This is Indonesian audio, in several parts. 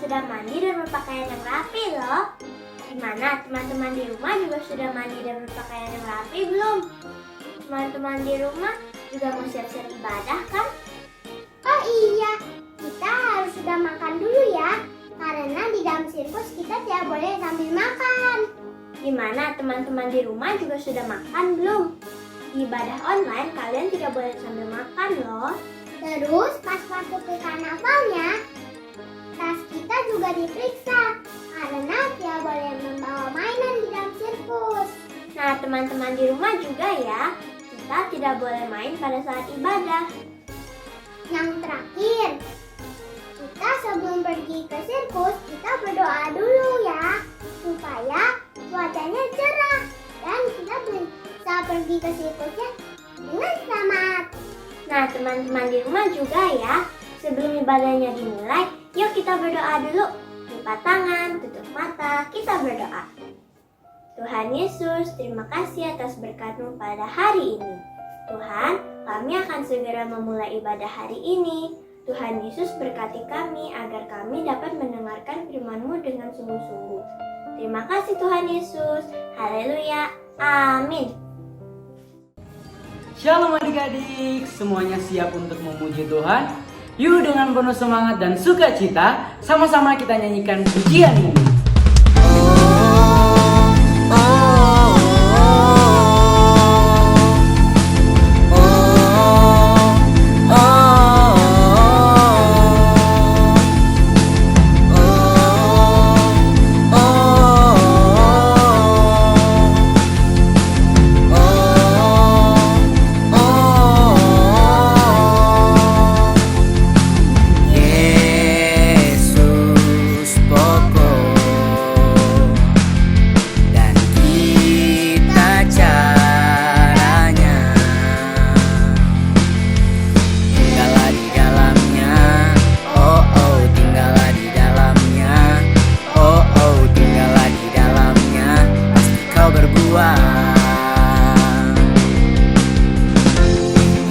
sudah mandi dan berpakaian yang rapi loh. Gimana teman-teman di rumah juga sudah mandi dan berpakaian yang rapi belum? Teman-teman di rumah juga mau siap-siap ibadah kan? Oh iya, kita harus sudah makan dulu ya. Karena di dalam sirkus kita tidak boleh sambil makan. Gimana teman-teman di rumah juga sudah makan belum? Di ibadah online kalian tidak boleh sambil makan loh. Terus pas masuk ke karnavalnya, tas kita juga diperiksa. Karena tidak boleh membawa mainan di dalam sirkus. Nah teman-teman di rumah juga ya, kita tidak boleh main pada saat ibadah. Yang terakhir, kita sebelum pergi ke sirkus, kita berdoa dulu ya. Supaya cuacanya cerah dan kita bisa pergi ke sirkusnya dengan selamat. Nah teman-teman di rumah juga ya, sebelum ibadahnya dimulai, yuk kita berdoa dulu. Lipat tangan, tutup mata, kita berdoa. Tuhan Yesus, terima kasih atas berkat-Mu pada hari ini. Tuhan, kami akan segera memulai ibadah hari ini. Tuhan Yesus berkati kami agar kami dapat mendengarkan firman-Mu dengan sungguh-sungguh. Terima kasih Tuhan Yesus. Haleluya. Amin. Shalom adik-adik, semuanya siap untuk memuji Tuhan? Yuk dengan penuh semangat dan sukacita, sama-sama kita nyanyikan pujian ini.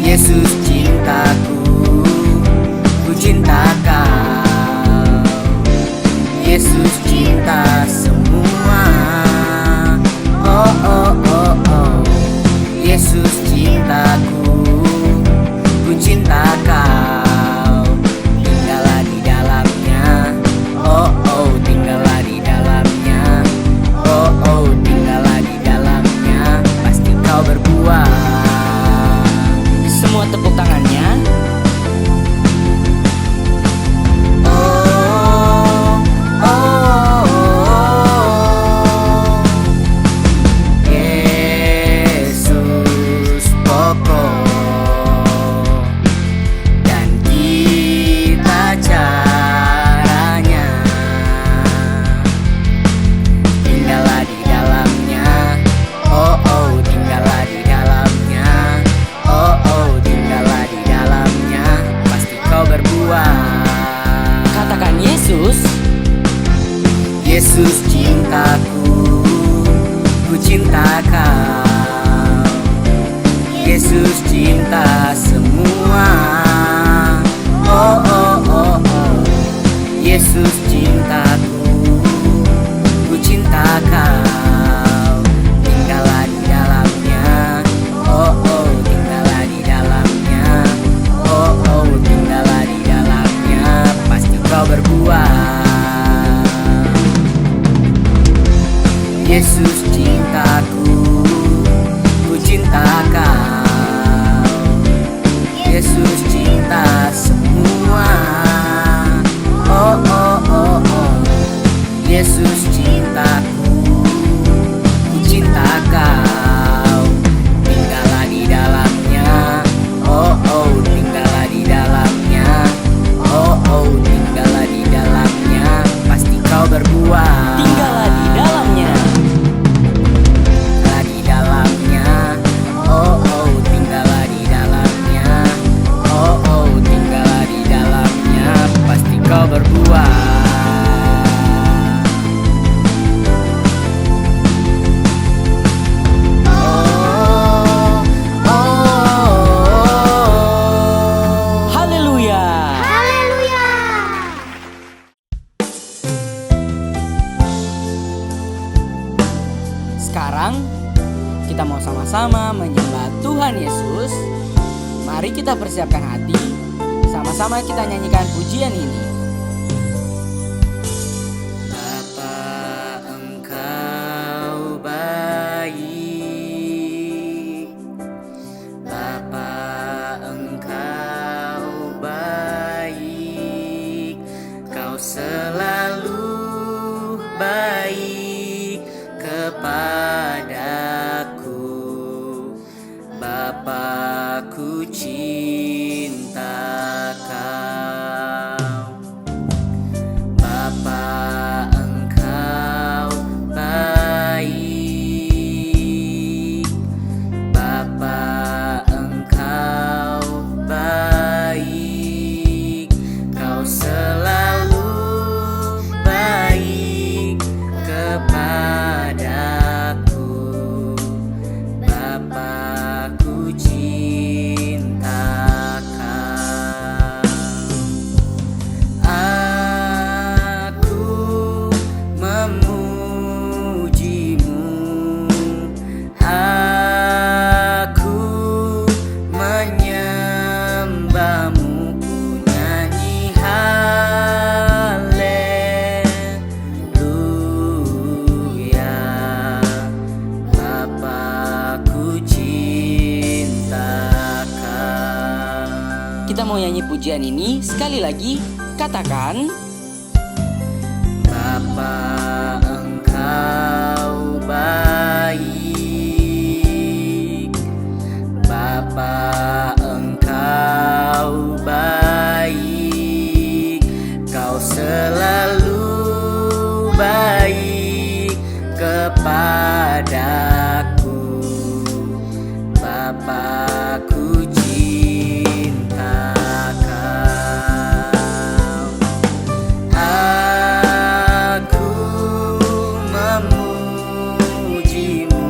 Yesus cintaku, ku cinta kau. Yesus cinta semua. Oh oh oh oh. Yesus cintaku, ku cinta kau. Tinggallah di dalamnya. Oh oh, tinggallah di dalamnya. Oh oh, tinggallah di dalamnya. Pasti kau berbuah. Semua tepuk tangannya. Oh, oh, oh, oh. Yesus pokok dan kita caranya. Tinggallah di dalamnya. Oh, oh, tinggallah di dalamnya. Oh, oh, tinggallah di dalamnya, pasti kau berbuah. Katakan Yesus. Yesus cintaku, ku cinta kau. Yesus cinta semua. Oh, oh, oh, oh. Yesus cintaku, ku cinta kau. Tinggallah di dalamnya. Oh, oh, tinggallah di dalamnya. Oh, oh, tinggallah di dalamnya, pasti kau berbuah. Yesus cintaku, ku cinta kau. Tuhan Yesus, mari kita persiapkan hati, sama-sama kita nyanyikan pujian ini. Bapa, Engkau baik. Bapa, Engkau baik. Kau selalu baik kepadaku. Bapa, ku cinta Kau. Bapa, Engkau baik. Bapa, Engkau baik. Kau selalu baik kepadaku. Bapa, ku cinta Kau. Aku memujimu, aku menyembahmu, ku nyanyi haleluya. Bapa, ku cinta Kau. Kita mau nyanyi pujian ini sekali lagi. Katakan, Bapa, Engkau baik. Bapa, Engkau baik. Kau selalu baik kepadaku. Bapa, ku cinta Kau. Aku memujimu,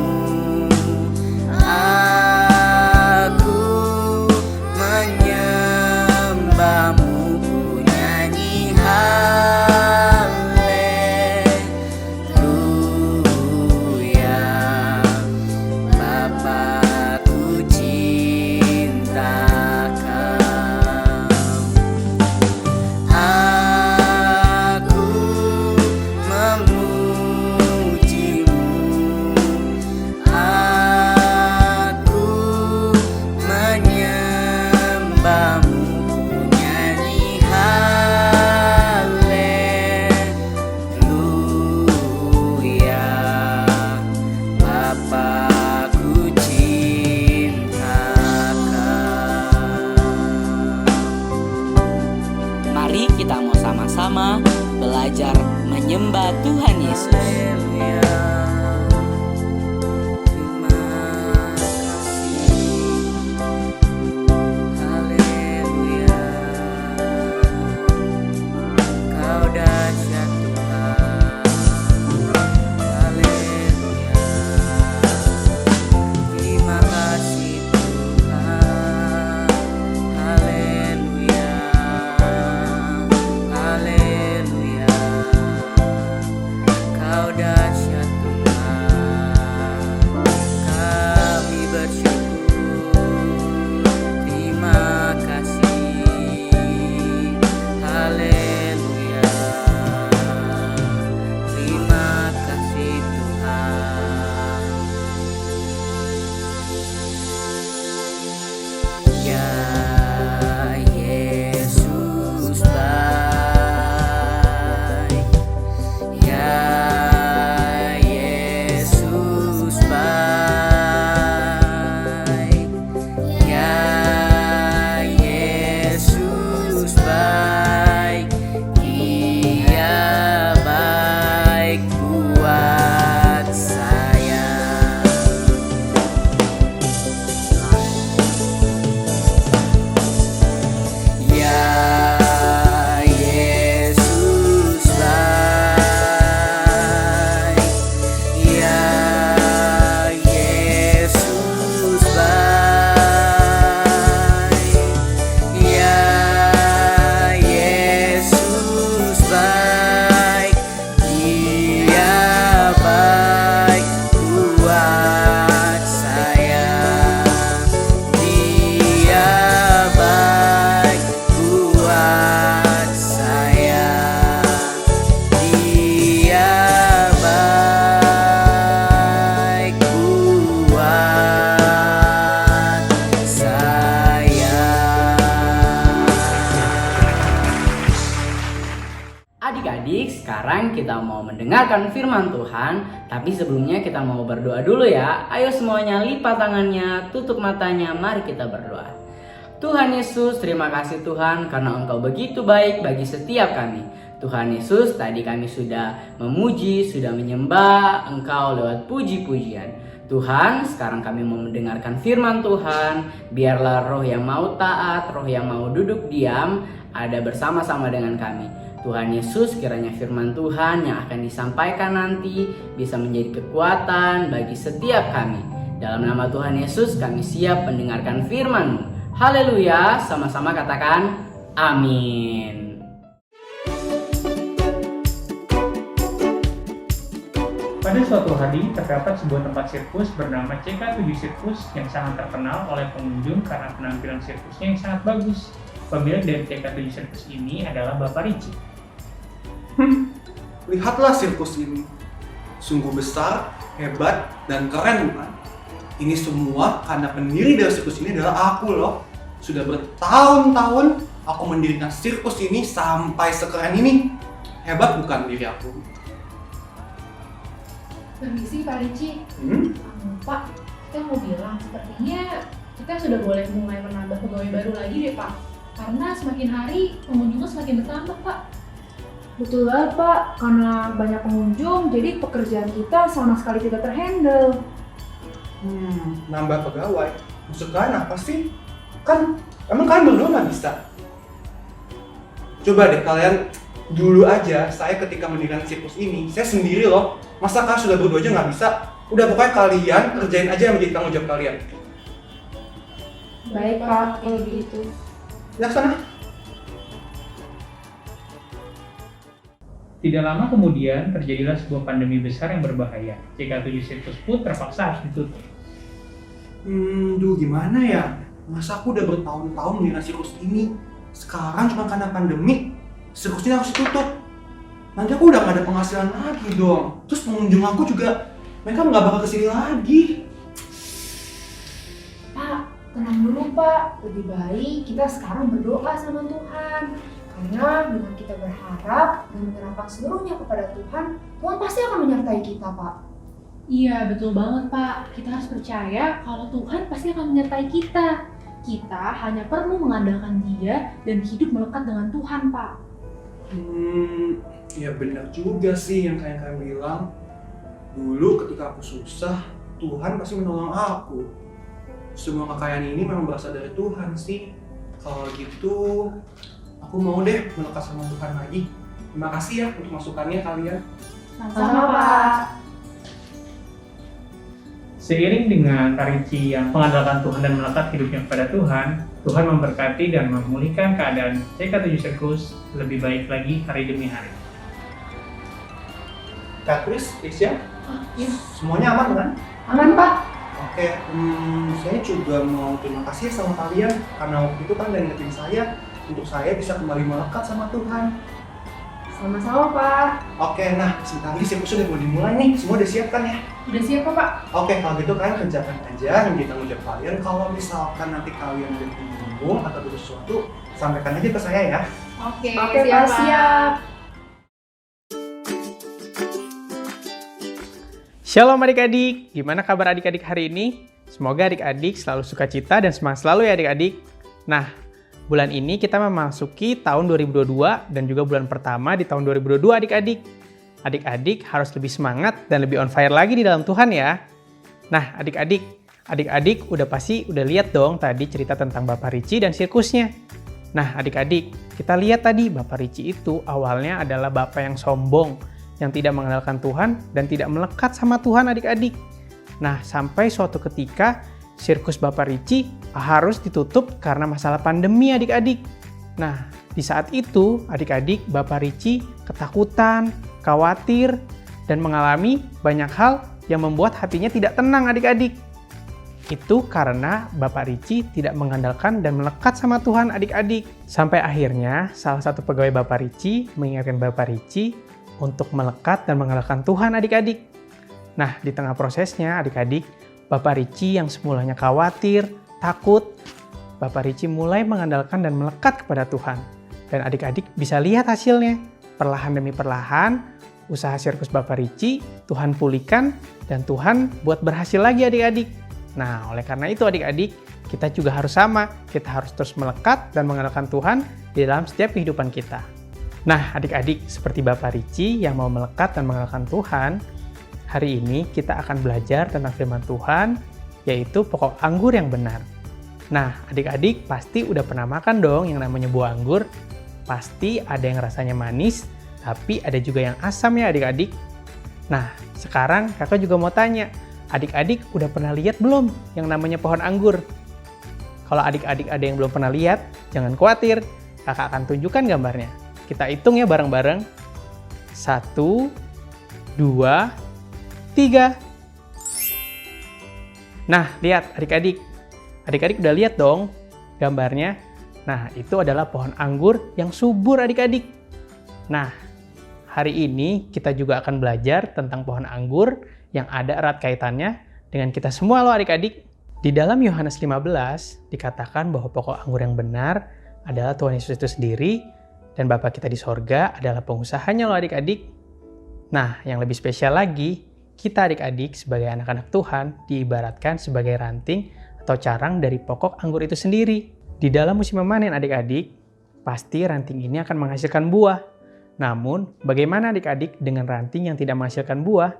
aku menyembahmu, ku nyanyi haleluya. Bapa, ku cinta Kau. Aku memujimu, aku menyembahmu, ku nyanyi haleluya. Bapa, ku cinta Kau. mari kita mau sama-sama belajar menyembah Tuhan Yesus. Haleluya. Terima kasih. Haleluya. Kau dahsyat Tuhan. Haleluya. Terima kasih Tuhan. Haleluya. Haleluya. Kau dahsyat Tuhan. adik-adik, sekarang kita mau mendengarkan firman Tuhan. Tapi sebelumnya kita mau berdoa dulu ya. Ayo semuanya lipat tangannya, tutup matanya, mari kita berdoa. Tuhan Yesus, terima kasih Tuhan karena Engkau begitu baik bagi setiap kami. Tuhan Yesus, tadi kami sudah memuji, sudah menyembah Engkau lewat puji-pujian. Tuhan, sekarang kami mau mendengarkan firman Tuhan. Biarlah roh yang mau taat, roh yang mau duduk diam, ada bersama-sama dengan kami. Tuhan Yesus, kiranya firman Tuhan yang akan disampaikan nanti bisa menjadi kekuatan bagi setiap kami. Dalam nama Tuhan Yesus, kami siap mendengarkan firman-Mu. Haleluya, sama-sama katakan amin. Pada suatu hari, terdapat sebuah tempat sirkus bernama CK7 Sirkus yang sangat terkenal oleh pengunjung karena penampilan sirkusnya yang sangat bagus. Pemilik dari CK7 Sirkus ini adalah Bapak Ricci. Lihatlah sirkus ini. Sungguh besar, hebat, dan keren bukan? Ini semua karena pendiri dari sirkus ini adalah aku loh. Sudah bertahun-tahun aku mendirikan sirkus ini sampai sekeren ini. Hebat bukan diri aku? Permisi Pak Ricci. Pak, kita mau bilang sepertinya kita sudah boleh mulai menambah pegawai baru lagi deh Pak. Karena semakin hari pengunjungnya semakin bertambah Pak. Betul banget Pak, karena banyak pengunjung jadi pekerjaan kita sama sekali tidak terhandle. Nambah pegawai? Maksud kalian apa sih? Kan, emang kalian berdua nggak bisa? Coba deh kalian dulu aja, saya ketika mendirikan sirkus ini, saya sendiri loh. Masa kalian sudah berdua aja nggak bisa? Udah pokoknya kalian kerjain aja yang menjadi tanggung jawab kalian. Baik Pak, kalau begitu. Ya sana. Tidak lama kemudian terjadilah sebuah pandemi besar yang berbahaya. CK7 Sirkus pun terpaksa harus ditutup. Gimana ya? Masa aku udah bertahun-tahun mendirikan sirkus ini, sekarang cuma karena pandemi, sirkus ini harus ditutup. Nanti aku udah gak ada penghasilan lagi dong. Terus pengunjung aku juga, mereka nggak bakal kesini lagi. Pak, tenang dulu Pak. Lebih baik kita sekarang berdoa sama Tuhan. Karena dengan kita berharap dan menyerahkan seluruhnya kepada Tuhan, Tuhan pasti akan menyertai kita Pak. Iya betul banget Pak. Kita harus percaya kalau Tuhan pasti akan menyertai kita. Kita hanya perlu mengandalkan Dia dan hidup melekat dengan Tuhan Pak. Ya benar juga sih yang kalian bilang. Dulu ketika aku susah, Tuhan pasti menolong aku. Semua kekayaan ini memang berasal dari Tuhan sih. Kalau gitu, aku mau deh melekat sama Tuhan lagi. Terima kasih ya untuk masukannya kalian. Sama Pak. Seiring dengan Pak Ricci yang mengandalkan Tuhan dan melekat hidupnya kepada Tuhan, Tuhan memberkati dan memulihkan keadaan CK7 Sirkus lebih baik lagi hari demi hari. Kak Kris, Isya, Iya. semuanya aman kan? Aman Pak. Oke, saya juga mau terima kasih sama kalian karena waktu itu kan udah ngingetin saya untuk saya bisa kembali melekat sama Tuhan. Sama-sama Pak. Oke, nah sebentar lagi sirkus udah mau dimulai nih, semua udah siap kan ya? Udah siap Pak? Oke, kalau gitu kalian kerjakan aja yang jadi tanggung jawab kalian. Kalau misalkan nanti kalian ada bingung atau butuh sesuatu, sampaikan aja ke saya ya. Oke, Oke Pak, siap. Shalom adik-adik, gimana kabar adik-adik hari ini? Semoga adik-adik selalu sukacita dan semangat selalu ya adik-adik. Nah, bulan ini kita memasuki tahun 2022 dan juga bulan pertama di tahun 2022 adik-adik. Adik-adik harus lebih semangat dan lebih on fire lagi di dalam Tuhan ya. Nah, adik-adik udah pasti udah lihat dong tadi cerita tentang Bapak Ricci dan sirkusnya. Nah, adik-adik, kita lihat tadi Bapak Ricci itu awalnya adalah bapak yang sombong, yang tidak mengandalkan Tuhan dan tidak melekat sama Tuhan adik-adik. Nah, sampai suatu ketika sirkus Bapak Ricci harus ditutup karena masalah pandemi adik-adik. Nah, di saat itu adik-adik Bapak Ricci ketakutan, khawatir, dan mengalami banyak hal yang membuat hatinya tidak tenang adik-adik. Itu karena Bapak Ricci tidak mengandalkan dan melekat sama Tuhan adik-adik. Sampai akhirnya salah satu pegawai Bapak Ricci mengingatkan Bapak Ricci untuk melekat dan mengandalkan Tuhan adik-adik. Nah, di tengah prosesnya adik-adik, Bapak Ricci yang semulanya khawatir, takut, Bapak Ricci mulai mengandalkan dan melekat kepada Tuhan. Dan adik-adik bisa lihat hasilnya. perlahan demi perlahan, usaha sirkus Bapak Ricci, Tuhan pulihkan, dan Tuhan buat berhasil lagi adik-adik. Nah, oleh karena itu adik-adik, kita juga harus sama. Kita harus terus melekat dan mengandalkan Tuhan di dalam setiap kehidupan kita. Nah, adik-adik, seperti Bapak Ricci yang mau melekat dan mengandalkan Tuhan, hari ini kita akan belajar tentang firman Tuhan, yaitu pokok anggur yang benar. Nah, adik-adik pasti udah pernah makan dong yang namanya buah anggur. Pasti ada yang rasanya manis, tapi ada juga yang asam ya adik-adik. Nah, sekarang kakak juga mau tanya, adik-adik udah pernah lihat belum yang namanya pohon anggur? Kalau adik-adik ada yang belum pernah lihat, jangan khawatir, kakak akan tunjukkan gambarnya. Kita hitung ya bareng-bareng. 1, 2, 3. Nah, lihat adik-adik. Adik-adik udah lihat dong gambarnya. Nah, itu adalah pohon anggur yang subur adik-adik. Nah, hari ini kita juga akan belajar tentang pohon anggur yang ada erat kaitannya dengan kita semua loh adik-adik. Di dalam Yohanes 15 dikatakan bahwa pokok anggur yang benar adalah Tuhan Yesus itu sendiri dan Bapa kita di sorga adalah pengusahanya loh adik-adik. Nah, yang lebih spesial lagi, kita adik-adik sebagai anak-anak Tuhan diibaratkan sebagai ranting atau carang dari pokok anggur itu sendiri. Di dalam musim memanen adik-adik, pasti ranting ini akan menghasilkan buah. Namun, bagaimana adik-adik dengan ranting yang tidak menghasilkan buah?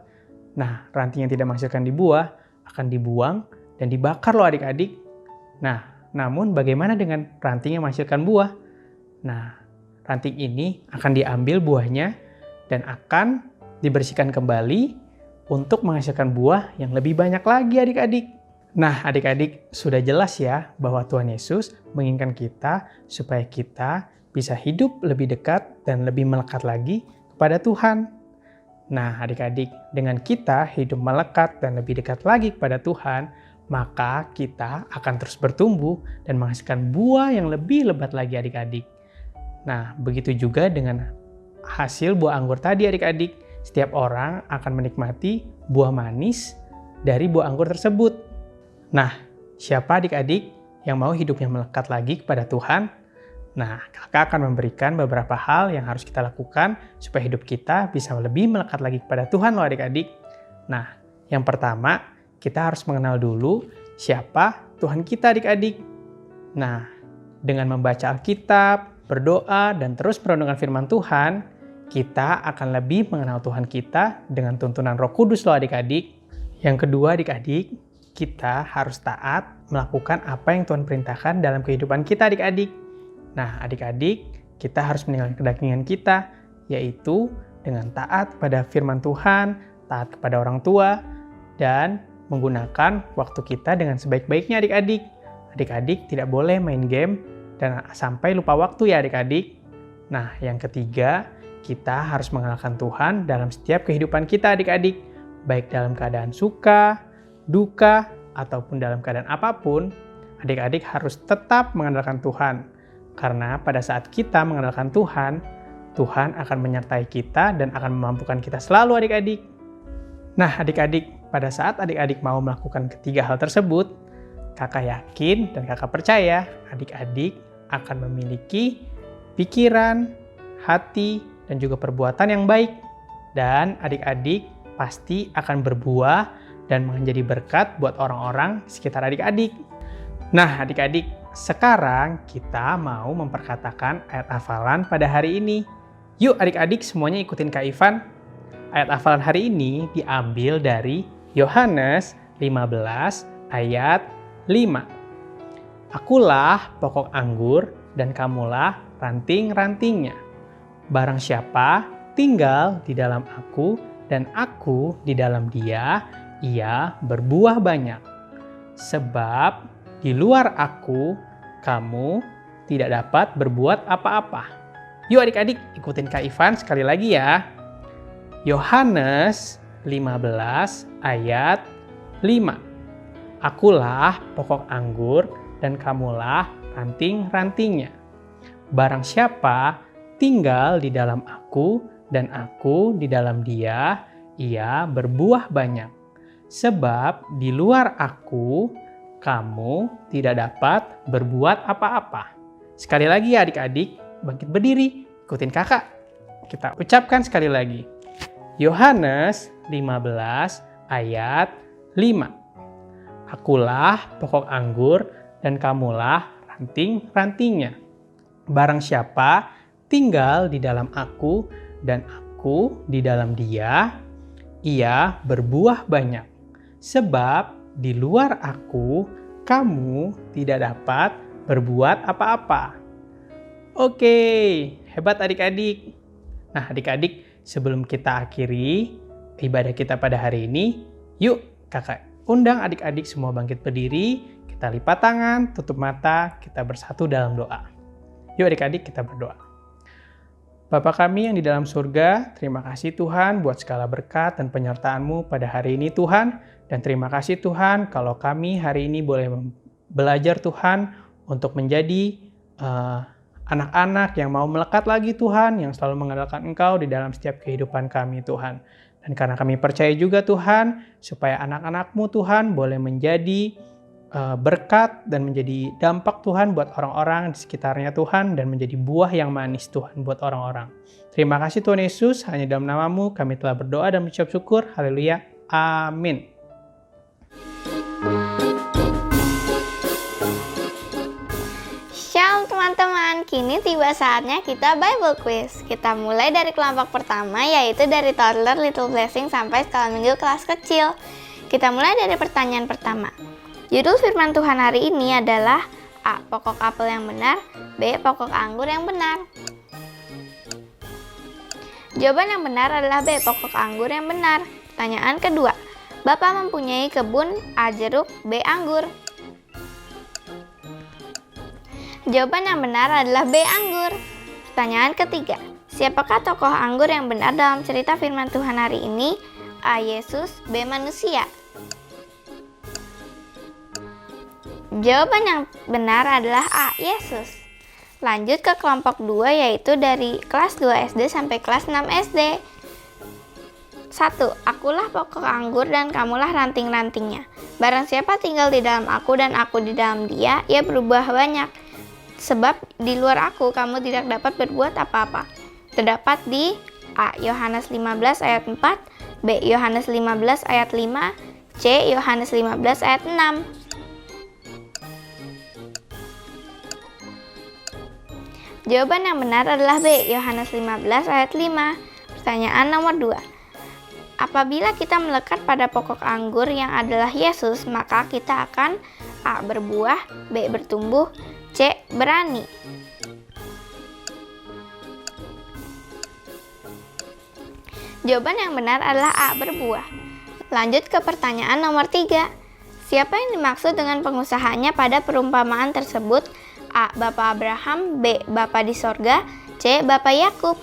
Nah, ranting yang tidak menghasilkan buah akan dibuang dan dibakar loh adik-adik. Nah, namun bagaimana dengan ranting yang menghasilkan buah? Nah, ranting ini akan diambil buahnya dan akan dibersihkan kembali untuk menghasilkan buah yang lebih banyak lagi adik-adik. Nah, adik-adik sudah jelas ya bahwa Tuhan Yesus menginginkan kita supaya kita bisa hidup lebih dekat dan lebih melekat lagi kepada Tuhan. Nah, adik-adik, dengan kita hidup melekat dan lebih dekat lagi kepada Tuhan, maka kita akan terus bertumbuh dan menghasilkan buah yang lebih lebat lagi adik-adik. Nah, begitu juga dengan hasil buah anggur tadi adik-adik. Setiap orang akan menikmati buah manis dari buah anggur tersebut. Nah, siapa adik-adik yang mau hidupnya melekat lagi kepada Tuhan? Nah, kakak akan memberikan beberapa hal yang harus kita lakukan supaya hidup kita bisa lebih melekat lagi kepada Tuhan loh adik-adik. Nah, yang pertama, kita harus mengenal dulu siapa Tuhan kita adik-adik. Nah, dengan membaca Alkitab, berdoa, dan terus merenungkan firman Tuhan, kita akan lebih mengenal Tuhan kita dengan tuntunan Roh Kudus loh adik-adik. Yang kedua adik-adik, kita harus taat melakukan apa yang Tuhan perintahkan dalam kehidupan kita adik-adik. Nah adik-adik, kita harus meninggalkan kedagingan kita, yaitu dengan taat pada firman Tuhan, taat kepada orang tua, dan menggunakan waktu kita dengan sebaik-baiknya adik-adik. Adik-adik tidak boleh main game dan sampai lupa waktu ya adik-adik. Nah yang ketiga, kita harus mengenalkan Tuhan dalam setiap kehidupan kita adik-adik, baik dalam keadaan suka, duka, ataupun dalam keadaan apapun, adik-adik harus tetap mengandalkan Tuhan. Karena pada saat kita mengandalkan Tuhan, Tuhan akan menyertai kita dan akan memampukan kita selalu adik-adik. Nah adik-adik, pada saat adik-adik mau melakukan ketiga hal tersebut, kakak yakin dan kakak percaya adik-adik akan memiliki pikiran, hati, dan juga perbuatan yang baik. Dan adik-adik pasti akan berbuah dan menjadi berkat buat orang-orang sekitar adik-adik. Nah adik-adik, sekarang kita mau memperkatakan ayat hafalan pada hari ini. Yuk adik-adik semuanya ikutin Kak Ivan. Ayat hafalan hari ini diambil dari Yohanes 15 ayat 5. Akulah pokok anggur dan kamulah ranting-rantingnya. Barang siapa tinggal di dalam aku dan aku di dalam dia, ia berbuah banyak. Sebab di luar aku, kamu tidak dapat berbuat apa-apa. Yuk adik-adik, ikutin Kak Ivan sekali lagi ya. Yohanes 15 ayat 5. Akulah pokok anggur dan kamulah ranting-rantingnya. Barang siapa tinggal di dalam aku dan aku di dalam dia, ia berbuah banyak. Sebab di luar aku, kamu tidak dapat berbuat apa-apa. Sekali lagi ya adik-adik, bangkit berdiri, ikutin kakak. Kita ucapkan sekali lagi. Yohanes 15 ayat 5. Akulah pokok anggur dan kamulah ranting-rantingnya. Barang siapa tinggal di dalam aku dan aku di dalam dia, ia berbuah banyak. Sebab di luar aku, kamu tidak dapat berbuat apa-apa. Oke, hebat adik-adik. Nah, adik-adik, sebelum kita akhiri ibadah kita pada hari ini, yuk kakak undang adik-adik semua bangkit berdiri, kita lipat tangan, tutup mata, kita bersatu dalam doa. Yuk adik-adik kita berdoa. Bapa kami yang di dalam surga, terima kasih Tuhan buat segala berkat dan penyertaan-Mu pada hari ini Tuhan. Dan terima kasih Tuhan kalau kami hari ini boleh belajar Tuhan untuk menjadi anak-anak yang mau melekat lagi Tuhan, yang selalu mengandalkan Engkau di dalam setiap kehidupan kami Tuhan. Dan karena kami percaya juga Tuhan, supaya anak-anak-Mu Tuhan boleh menjadi berkat dan menjadi dampak Tuhan buat orang-orang di sekitarnya Tuhan, dan menjadi buah yang manis Tuhan buat orang-orang. Terima kasih Tuhan Yesus, hanya dalam nama-Mu kami telah berdoa dan mengucap syukur. Haleluya. Amin. Shalom teman-teman, kini tiba saatnya kita Bible Quiz. Kita mulai dari kelompok pertama, yaitu dari toddler, little blessing, sampai sekolah minggu kelas kecil. Kita mulai dari pertanyaan pertama. Judul firman Tuhan hari ini adalah A. Pokok apel yang benar, B. Pokok anggur yang benar. Jawaban yang benar adalah B. Pokok anggur yang benar. Pertanyaan kedua. Bapak mempunyai kebun A. Jeruk, B. Anggur. Jawaban yang benar adalah B. Anggur. Pertanyaan ketiga. Siapakah tokoh anggur yang benar dalam cerita firman Tuhan hari ini? A. Yesus, B. Manusia. Jawaban yang benar adalah A. Yesus. Lanjut ke kelompok 2, yaitu dari kelas 2 SD sampai kelas 6 SD. 1. Akulah pokok anggur dan kamulah ranting-rantingnya. Barang siapa tinggal di dalam aku dan aku di dalam dia, ia berbuah banyak. Sebab di luar aku kamu tidak dapat berbuat apa-apa. Terdapat di A. Yohanes 15 ayat 4, B. Yohanes 15 ayat 5, C. Yohanes 15 ayat 6. Jawaban yang benar adalah B. Yohanes 15 ayat 5. Pertanyaan nomor 2. Apabila kita melekat pada pokok anggur yang adalah Yesus, maka kita akan A. berbuah, B. bertumbuh, C. berani. Jawaban yang benar adalah A. berbuah. Lanjut ke pertanyaan nomor 3. Siapa yang dimaksud dengan pengusahanya pada perumpamaan tersebut? A. Bapak Abraham, B. Bapa di sorga, C. Bapak Yakub.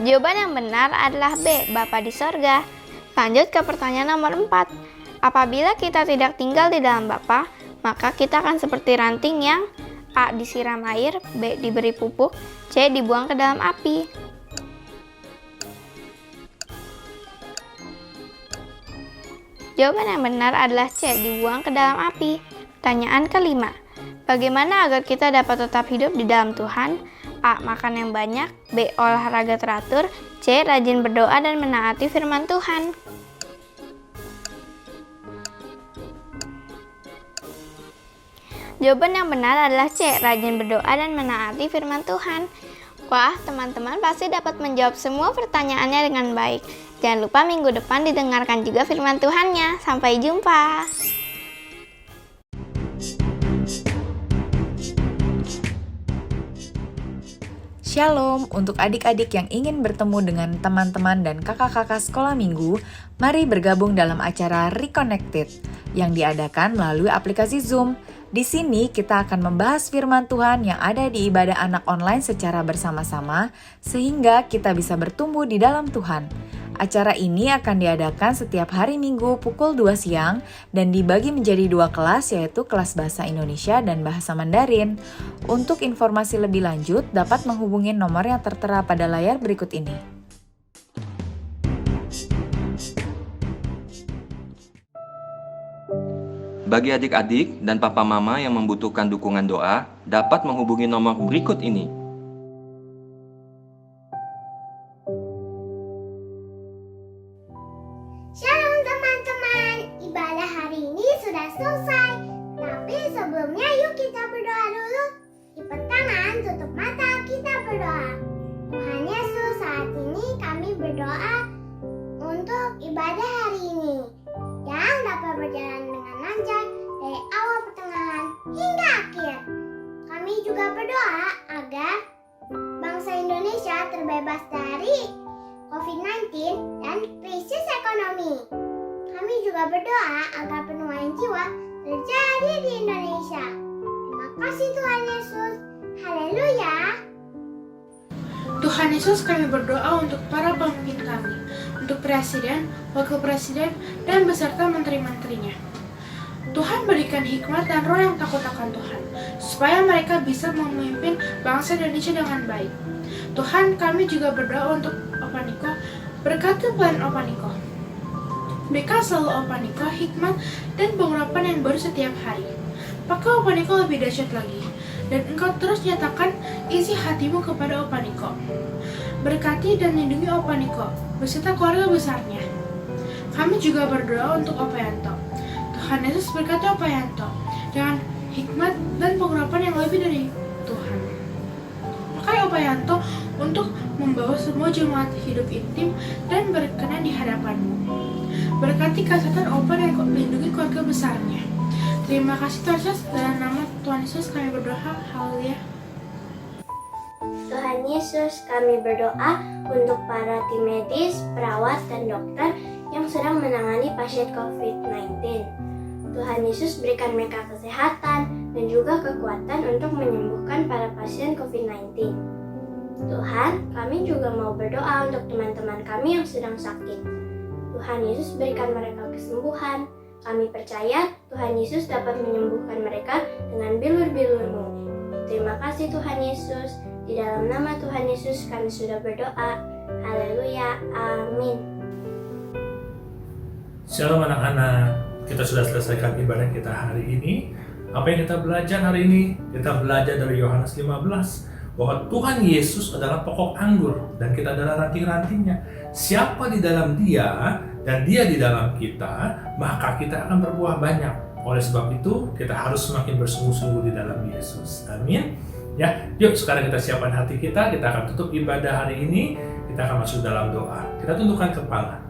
Jawaban yang benar adalah B. Bapa di sorga. Lanjut ke pertanyaan nomor 4. Apabila kita tidak tinggal di dalam Bapa, maka kita akan seperti ranting yang A. disiram air, B. diberi pupuk, C. dibuang ke dalam api. Jawaban yang benar adalah C. dibuang ke dalam api. Pertanyaan kelima. Bagaimana agar kita dapat tetap hidup di dalam Tuhan? A. Makan yang banyak, B. Olahraga teratur, C. Rajin berdoa dan menaati firman Tuhan. Jawaban yang benar adalah C. Rajin berdoa dan menaati firman Tuhan. Wah, teman-teman pasti dapat menjawab semua pertanyaannya dengan baik. Jangan lupa minggu depan didengarkan juga firman Tuhannya. Sampai jumpa. Shalom, untuk adik-adik yang ingin bertemu dengan teman-teman dan kakak-kakak sekolah minggu, mari bergabung dalam acara Reconnected yang diadakan melalui aplikasi Zoom. Di sini kita akan membahas firman Tuhan yang ada di ibadah anak online secara bersama-sama, sehingga kita bisa bertumbuh di dalam Tuhan. Acara ini akan diadakan setiap hari Minggu pukul 2 siang dan dibagi menjadi 2 kelas, yaitu kelas Bahasa Indonesia dan Bahasa Mandarin. Untuk informasi lebih lanjut, dapat menghubungi nomor yang tertera pada layar berikut ini. Bagi adik-adik dan papa mama yang membutuhkan dukungan doa, dapat menghubungi nomor berikut ini. Shalom teman-teman, ibadah hari ini sudah selesai. Tapi sebelumnya yuk kita berdoa dulu. Lipat tangan, tutup mata, kita berdoa. Tuhan Yesus, saat ini kami berdoa untuk ibadah hari ini yang dapat berjalan dengan lancar dari awal pertengahan hingga akhir. Kami juga berdoa agar bangsa Indonesia terbebas dari COVID-19 dan krisis ekonomi. Kami juga berdoa agar penuaian jiwa terjadi di Indonesia. Terima kasih Tuhan Yesus. Haleluya. Tuhan Yesus, kami berdoa untuk para pemimpin kami, untuk presiden, wakil presiden, dan beserta menteri-menterinya. Tuhan berikan hikmat dan roh yang takut akan Tuhan, supaya mereka bisa memimpin bangsa Indonesia dengan baik. Tuhan, kami juga berdoa untuk Opa Niko, berkati plan Opa Niko. Berikan selalu Opa Niko hikmat dan pengurapan yang baru setiap hari. Pakai Opa Niko lebih dahsyat lagi, dan Engkau terus nyatakan isi hatimu kepada Opa Niko. Berkati dan lindungi Opa Niko beserta keluarga besarnya. Kami juga berdoa untuk Opa Yanto. Tuhan Yesus berkati Opa Yanto dengan hikmat dan pengurapan yang lebih dari Tuhan. Pakai Opa Yanto untuk membawa semua jemaat hidup intim dan berkenan di hadapan-Mu. Berkati kesehatan Opa dan lindungi keluarga besarnya. Terima kasih Tuhan Yesus, dalam nama Tuhan Yesus kami berdoa. Haleluya. Tuhan Yesus, kami berdoa untuk para tim medis, perawat, dan dokter yang sedang menangani pasien COVID-19. Tuhan Yesus berikan mereka kesehatan dan juga kekuatan untuk menyembuhkan para pasien COVID-19. Tuhan, kami juga mau berdoa untuk teman-teman kami yang sedang sakit. Tuhan Yesus berikan mereka kesembuhan. Kami percaya Tuhan Yesus dapat menyembuhkan mereka dengan bilur-bilur-Mu. Terima kasih Tuhan Yesus. Di dalam nama Tuhan Yesus kami sudah berdoa. Haleluya. Amin. Shalom anak-anak. Kita sudah selesaikan ibadah kita hari ini. Apa yang kita belajar hari ini? Kita belajar dari Yohanes 15 bahwa Tuhan Yesus adalah pokok anggur dan kita adalah ranting-rantingnya. Siapa di dalam Dia dan Dia di dalam kita, maka kita akan berbuah banyak. Oleh sebab itu, kita harus semakin bersungguh-sungguh di dalam Yesus. Amin. Ya, yuk sekarang kita siapkan hati kita akan tutup ibadah hari ini. Kita akan masuk dalam doa. Kita tundukkan kepala.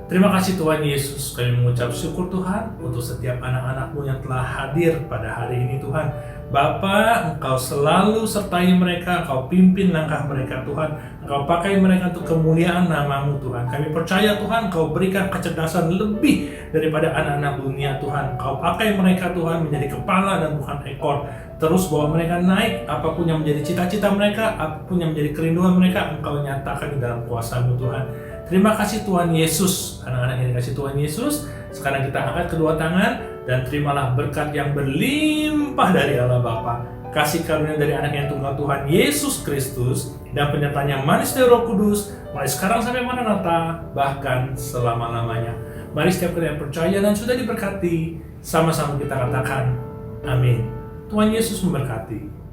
Terima kasih Tuhan Yesus, kami mengucap syukur Tuhan untuk setiap anak-anak-Mu yang telah hadir pada hari ini Tuhan. Bapa, Engkau selalu sertai mereka, Engkau pimpin langkah mereka Tuhan. Engkau pakai mereka untuk kemuliaan nama-Mu Tuhan. Kami percaya Tuhan, Engkau berikan kecerdasan lebih daripada anak-anak dunia Tuhan. Engkau pakai mereka Tuhan menjadi kepala dan bukan ekor. Terus bawa mereka naik, apapun yang menjadi cita-cita mereka, apapun yang menjadi kerinduan mereka, Engkau nyatakan di dalam kuasa-Mu Tuhan. Terima kasih Tuhan Yesus, anak-anak yang dikasih Tuhan Yesus. Sekarang kita angkat kedua tangan dan terimalah berkat yang berlimpah dari Allah Bapa, kasih karunia dari anak yang tunggal Tuhan Yesus Kristus, dan penyertaannya manis dari Roh Kudus, mulai sekarang sampai Maranatha, bahkan selama-lamanya. Mari setiap kita yang percaya dan sudah diberkati, sama-sama kita katakan, amin. Tuhan Yesus memberkati.